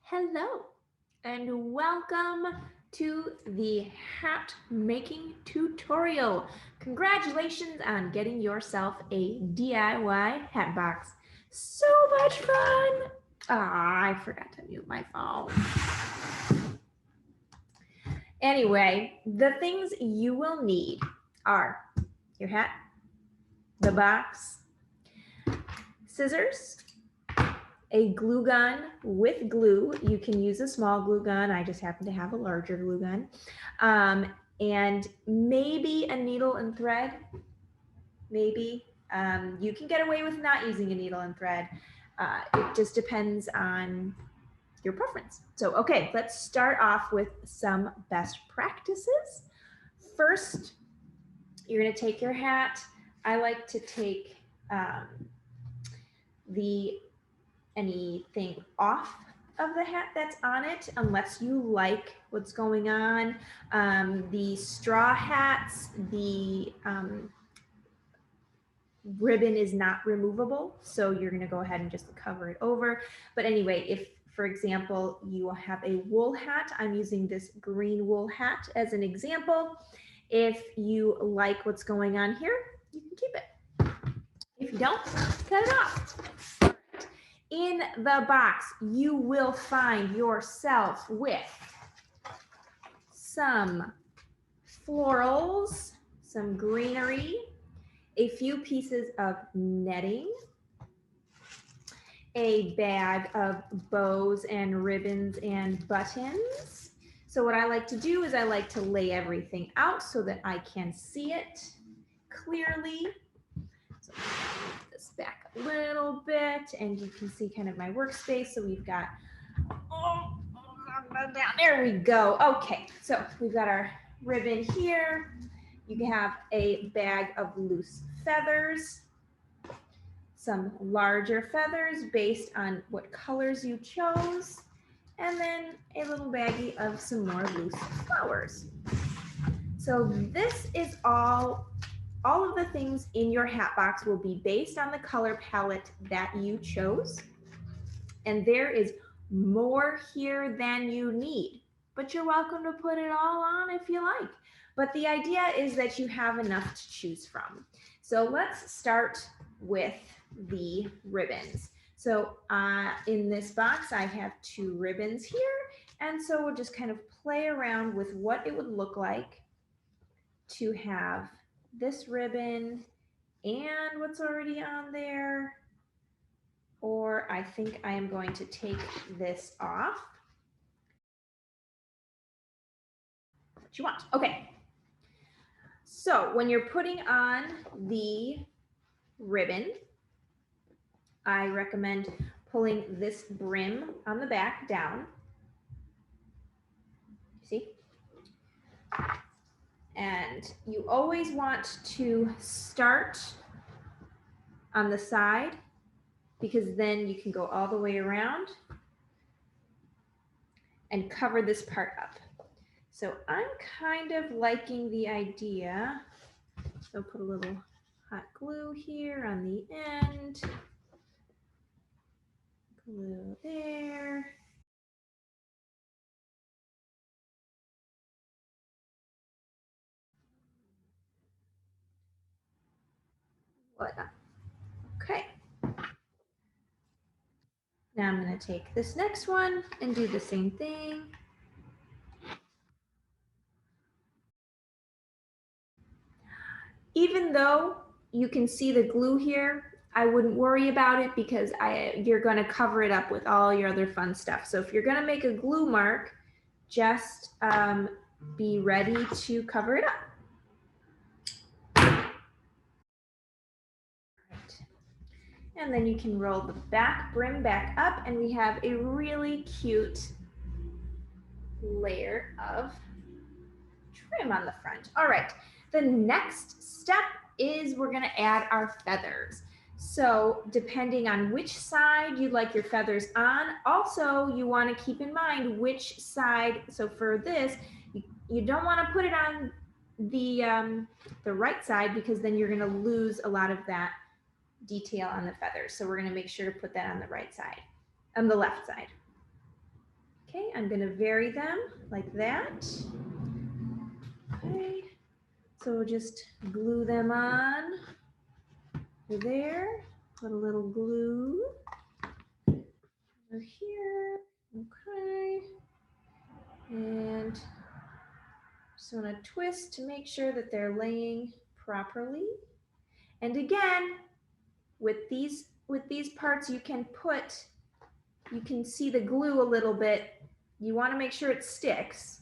Hello and welcome to the hat making tutorial. Congratulations on getting yourself a DIY hat box. So much fun. I forgot to mute my phone. Anyway, the things you will need are your hat, the box, scissors, a glue gun with glue. You can use a small glue gun. I just happen to have a larger glue gun. And maybe a needle and thread. Maybe. You can get away with not using a needle and thread. It just depends on your preference. So, okay, let's start off with some best practices. First, you're gonna take your hat. I like to take anything off of the hat that's on it, unless you like what's going on. The straw hats, the ribbon is not removable, so you're going to go ahead and just cover it over. But anyway, if, for example, you have a wool hat, I'm using this green wool hat as an example. If you like what's going on here, you can keep it. If you don't, cut it off. In the box, you will find yourself with some florals, some greenery, a few pieces of netting, a bag of bows and ribbons and buttons. So what I like to do is I like to lay everything out so that I can see it clearly. So move this back a little bit and you can see kind of my workspace. So we've got, down, there we go. Okay, so we've got our ribbon here. You can have a bag of loose feathers, some larger feathers based on what colors you chose, and then a little baggie of some more loose flowers. So this is all of the things in your hat box will be based on the color palette that you chose. And there is more here than you need, but you're welcome to put it all on if you like. But the idea is that you have enough to choose from. So let's start with the ribbons. So in this box, I have 2 ribbons here. And so we'll just kind of play around with what it would look like to have this ribbon and what's already on there. Or I think I am going to take this off. What you want. Okay. So when you're putting on the ribbon, I recommend pulling this brim on the back down. See? And you always want to start on the side because then you can go all the way around and cover this part up. So I'm kind of liking the idea. So put a little hot glue here on the end. Glue there. Voila. Okay. Now I'm going to take this next one and do the same thing. Even though you can see the glue here, I wouldn't worry about it because you're going to cover it up with all your other fun stuff. So if you're going to make a glue mark, just be ready to cover it up. And then you can roll the back brim back up and we have a really cute layer of trim on the front. All right, the next step is we're gonna add our feathers. So depending on which side you'd like your feathers on, also you wanna keep in mind which side, so for this, you don't wanna put it on the right side because then you're gonna lose a lot of that detail on the feathers. So we're gonna make sure to put that on the right side, on the left side. Okay, I'm going to vary them like that. Okay, so just glue them on there. Put a little glue over here. Okay, and just want to twist to make sure that they're laying properly. And again, with these parts, you can see the glue a little bit. You want to make sure it sticks,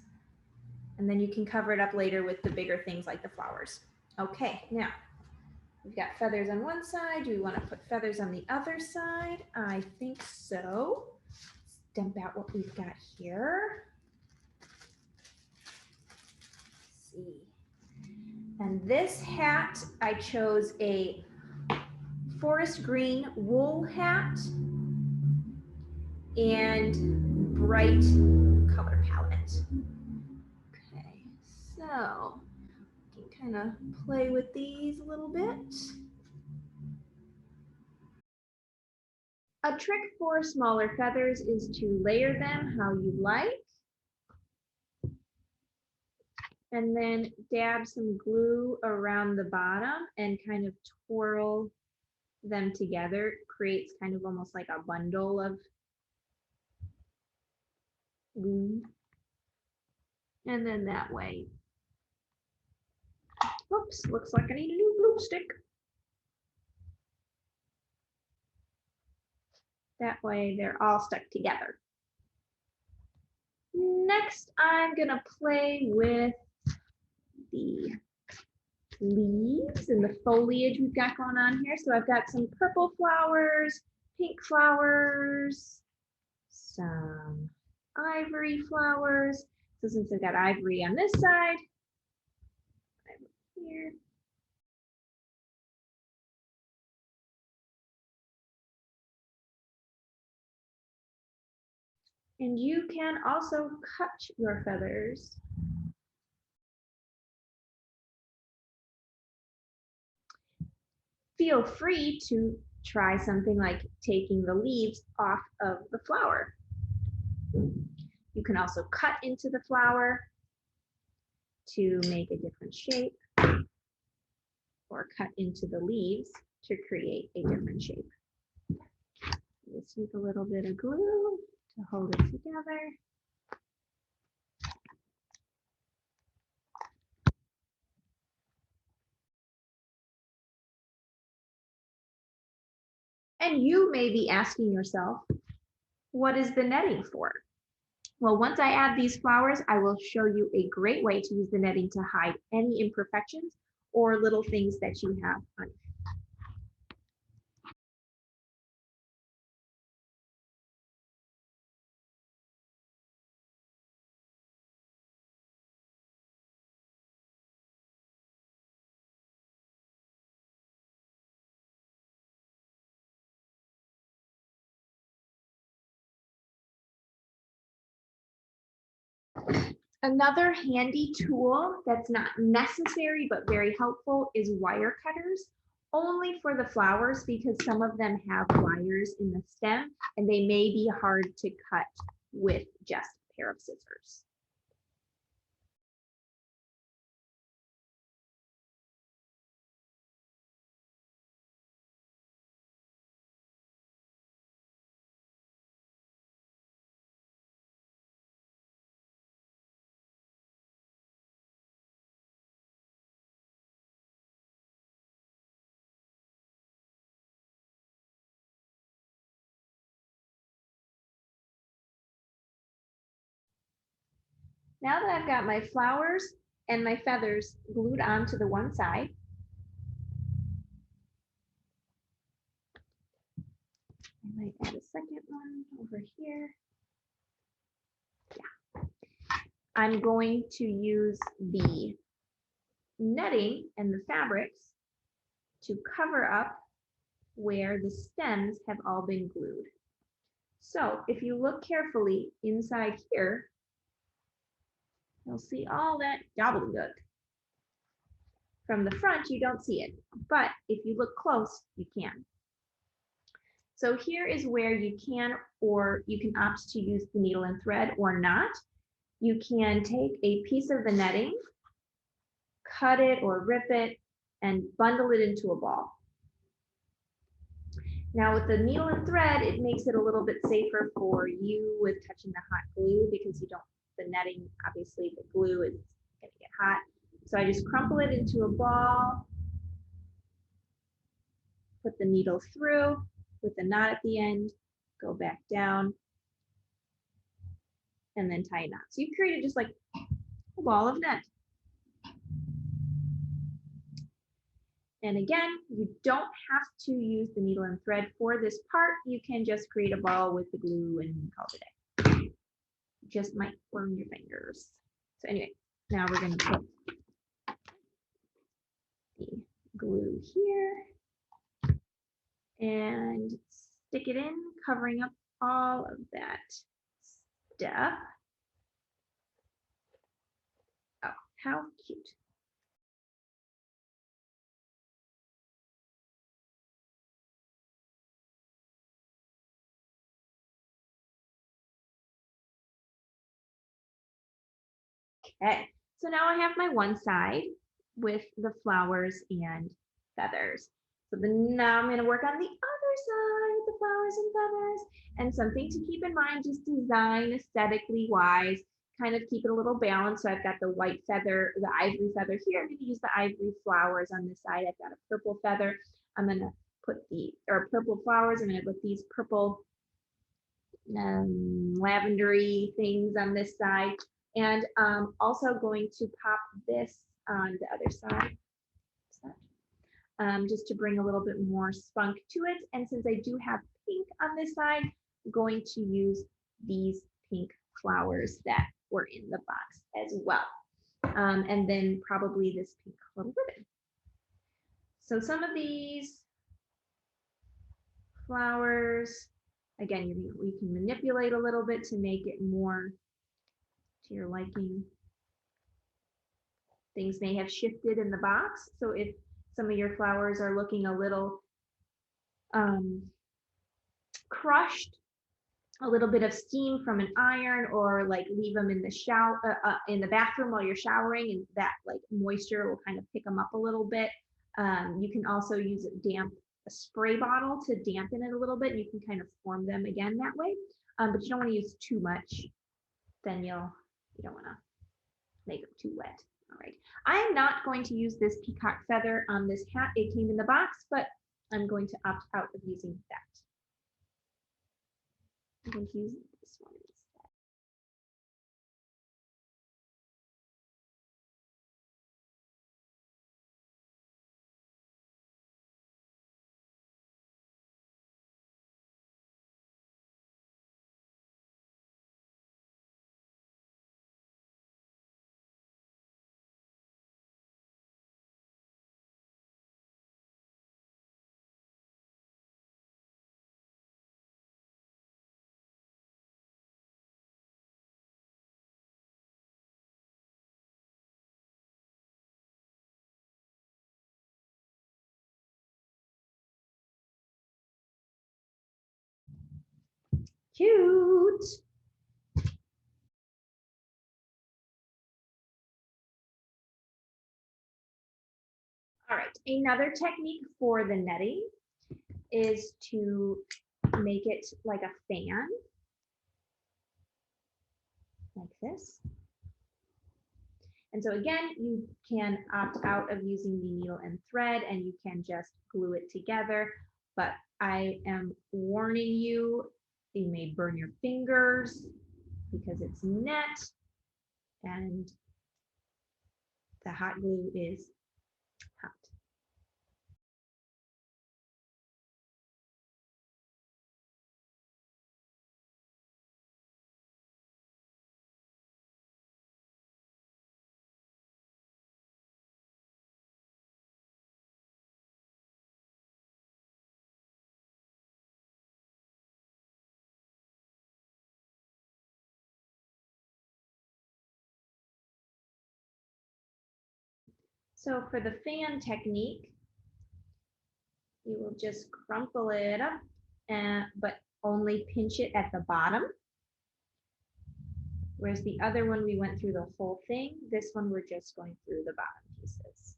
and then you can cover it up later with the bigger things like the flowers. Okay, now we've got feathers on one side. Do we want to put feathers on the other side? I think so. Let's dump out what we've got here. Let's see. And this hat, I chose a forest green wool hat and bright color palette. Okay, so you can kind of play with these a little bit. A trick for smaller feathers is to layer them how you like. And then dab some glue around the bottom and kind of twirl them together. It creates kind of almost like a bundle of glue. And then that way, oops, looks like I need a new glue stick. That way they're all stuck together. Next, I'm gonna play with the leaves and the foliage we've got going on here. So I've got some purple flowers, pink flowers, some ivory flowers. So since I've got ivory on this side, here. And you can also cut your feathers. Feel free to try something like taking the leaves off of the flower. You can also cut into the flower to make a different shape, or cut into the leaves to create a different shape. Let's use a little bit of glue to hold it together. And you may be asking yourself, what is the netting for? Well, once I add these flowers, I will show you a great way to use the netting to hide any imperfections or little things that you have on. Another handy tool that's not necessary but very helpful is wire cutters, only for the flowers because some of them have wires in the stem and they may be hard to cut with just a pair of scissors. Now that I've got my flowers and my feathers glued onto the one side, I might add a second one over here. Yeah. I'm going to use the netting and the fabrics to cover up where the stems have all been glued. So if you look carefully inside here, you'll see all that gobbledygook. From the front, you don't see it, but if you look close, you can. So here is where you can opt to use the needle and thread or not. You can take a piece of the netting, cut it or rip it, and bundle it into a ball. Now with the needle and thread, it makes it a little bit safer for you with touching the hot glue because the netting, obviously the glue is gonna get hot. So I just crumple it into a ball, put the needle through with the knot at the end, go back down, and then tie a knot. So you've created just like a ball of net. And again, you don't have to use the needle and thread for this part. You can just create a ball with the glue and call it a day. Just might burn your fingers. So anyway, now we're going to put the glue here and stick it in, covering up all of that stuff. Oh, how cute. Okay, so now I have my one side with the flowers and feathers. So now I'm going to work on the other side with the flowers and feathers. And something to keep in mind, just design aesthetically wise, kind of keep it a little balanced. So I've got the white feather, the ivory feather here. I'm going to use the ivory flowers on this side. I've got a purple feather. I'm going to put purple flowers. I'm going to put these purple lavendery things on this side. And also going to pop this on the other side, just to bring a little bit more spunk to it. And since I do have pink on this side, I'm going to use these pink flowers that were in the box as well. And then probably this pink little ribbon. So some of these flowers, again, we can manipulate a little bit to make it more to your liking. Things may have shifted in the box. So if some of your flowers are looking a little crushed, a little bit of steam from an iron, or like leave them in the shower, in the bathroom while you're showering, and that like moisture will kind of pick them up a little bit. You can also use a spray bottle to dampen it a little bit. You can kind of form them again that way, but you don't want to use too much. Then you don't want to make them too wet. All right, I'm not going to use this peacock feather on this hat. It came in the box, but I'm going to opt out of using that. I'm going to use this one instead. Cute. All right, another technique for the netting is to make it like a fan, like this. And so again, you can opt out of using the needle and thread, and you can just glue it together. But I am warning you, you may burn your fingers because it's net, and the hot glue is hot. So for the fan technique, you will just crumple it up but only pinch it at the bottom. Whereas the other one, we went through the whole thing. This one, we're just going through the bottom pieces.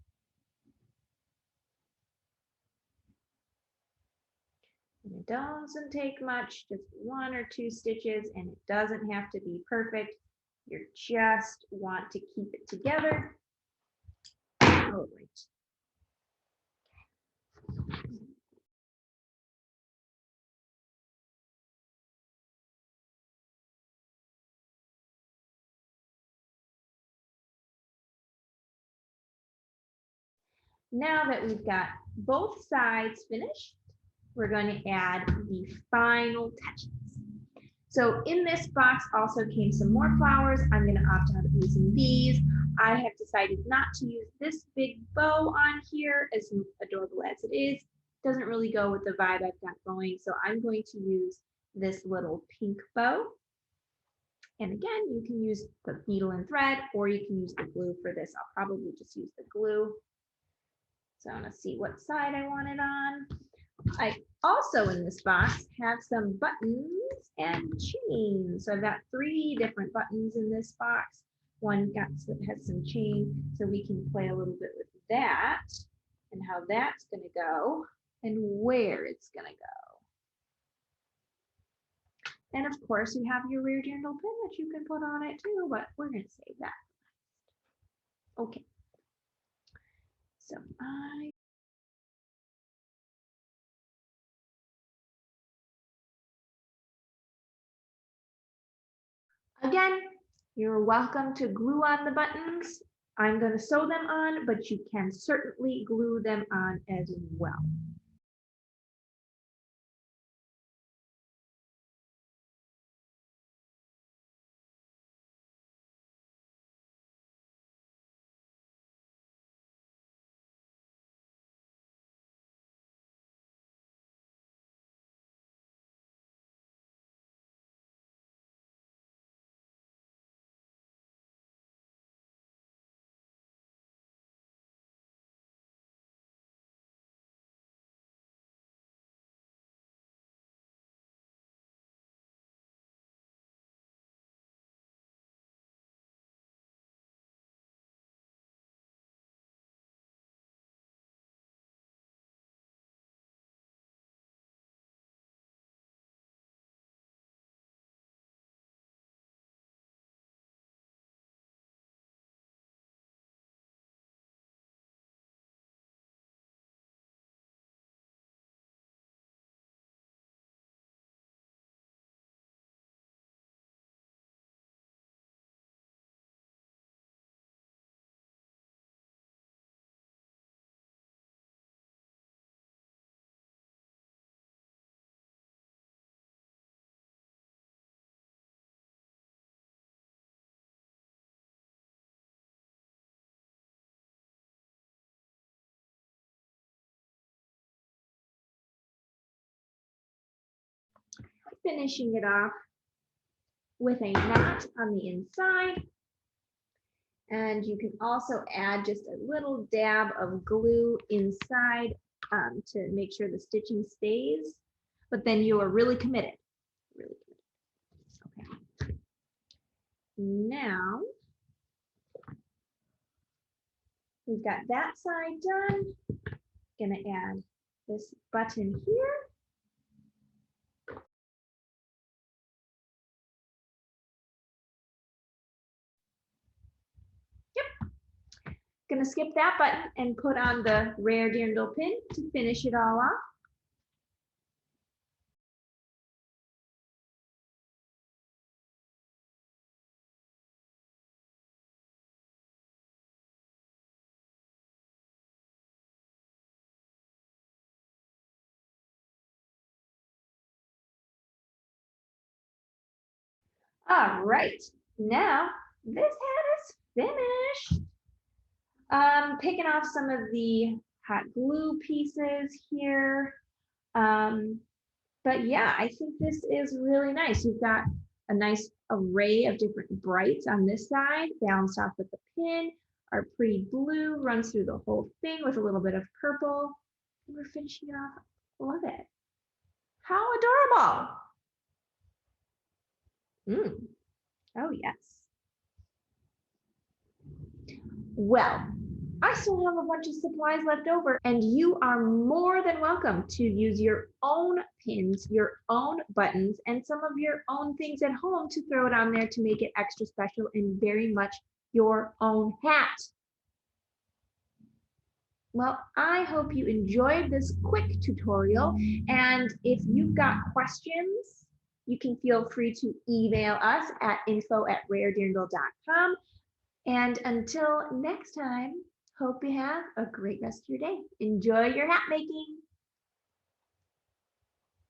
And it doesn't take much, just 1 or 2 stitches, and it doesn't have to be perfect. You just want to keep it together. Oh, right. Now that we've got both sides finished, we're going to add the final touches. So in this box also came some more flowers. I'm going to opt out of using these. I have decided not to use this big bow on here, as adorable as it is. Doesn't really go with the vibe I've got going. So I'm going to use this little pink bow. And again, you can use the needle and thread, or you can use the glue for this. I'll probably just use the glue. So I want to see what side I want it on. I also in this box have some buttons and chains. So I've got 3 different buttons in this box. One has some chain, so we can play a little bit with that and how that's going to go and where it's going to go. And of course, you have your rear dirndl pin that you can put on it too, but we're going to save that. Okay. So again, you're welcome to glue on the buttons. I'm going to sew them on, but you can certainly glue them on as well. Finishing it off with a knot on the inside. And you can also add just a little dab of glue inside to make sure the stitching stays, but then you are really committed. Really committed. Okay. Now we've got that side done. Gonna add this button here. Gonna skip that button and put on the rare dirndl pin to finish it all off. All right, now this hat is finished. Picking off some of the hot glue pieces here. But yeah, I think this is really nice. You've got a nice array of different brights on this side, balanced off with the pin. Our pretty blue runs through the whole thing with a little bit of purple. And we're finishing it off. Love it. How adorable. Oh, yes. Well, I still have a bunch of supplies left over, and you are more than welcome to use your own pins, your own buttons, and some of your own things at home to throw it on there to make it extra special and very much your own hat. Well, I hope you enjoyed this quick tutorial, and if you've got questions, you can feel free to email us at info@raredirndl.com. And until next time, hope you have a great rest of your day. Enjoy your hat making.